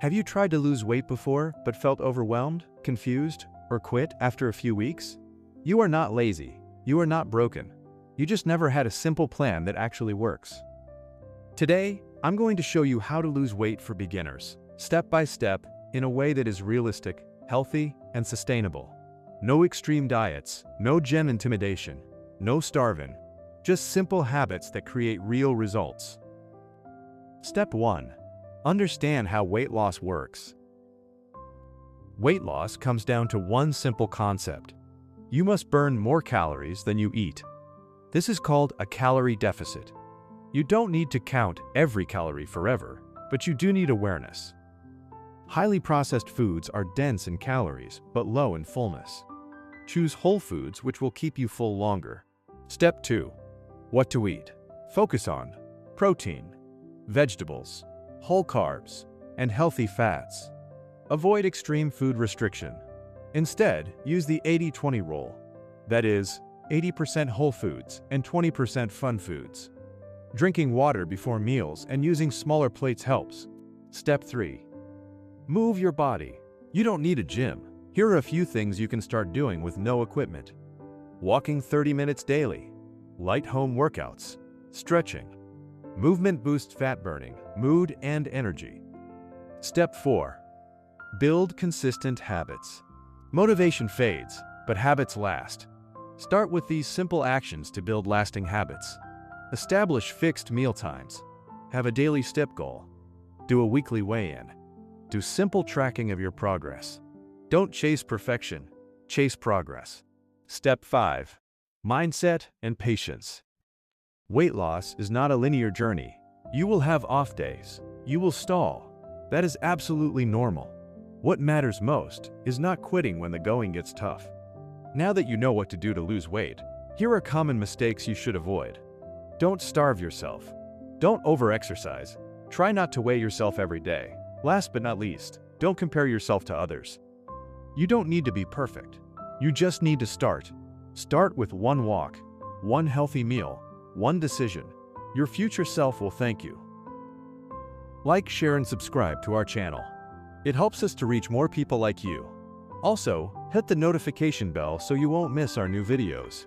Have you tried to lose weight before but felt overwhelmed, confused, or quit after a few weeks? You are not lazy. You are not broken. You just never had a simple plan that actually works. Today, I'm going to show you how to lose weight for beginners, step by step, in a way that is realistic, healthy, and sustainable. No extreme diets, no gym intimidation, no starving, just simple habits that create real results. Step 1. Understand how weight loss works. Weight loss comes down to one simple concept. You must burn more calories than you eat. This is called a calorie deficit. You don't need to count every calorie forever, but you do need awareness. Highly processed foods are dense in calories, but low in fullness. Choose whole foods which will keep you full longer. Step 2. What to eat. Focus on protein, vegetables, whole carbs, and healthy fats. Avoid extreme food restriction. Instead, use the 80-20 rule. That is, 80% whole foods and 20% fun foods. Drinking water before meals and using smaller plates helps. Step 3. Move your body. You don't need a gym. Here are a few things you can start doing with no equipment. Walking 30 minutes daily. Light home workouts. Stretching. Movement boosts fat burning, mood, and energy. Step 4. Build consistent habits. Motivation fades, but habits last. Start with these simple actions to build lasting habits. Establish fixed meal times. Have a daily step goal. Do a weekly weigh-in. Do simple tracking of your progress. Don't chase perfection, chase progress. Step 5. Mindset and patience. Weight loss is not a linear journey. You will have off days. You will stall. That is absolutely normal. What matters most is not quitting when the going gets tough. Now that you know what to do to lose weight, here are common mistakes you should avoid. Don't starve yourself. Don't overexercise. Try not to weigh yourself every day. Last but not least, don't compare yourself to others. You don't need to be perfect. You just need to start. Start with one walk, one healthy meal, one decision. Your future self will thank you. Like, share, and subscribe to our channel. It helps us to reach more people like you. Also, hit the notification bell so you won't miss our new videos.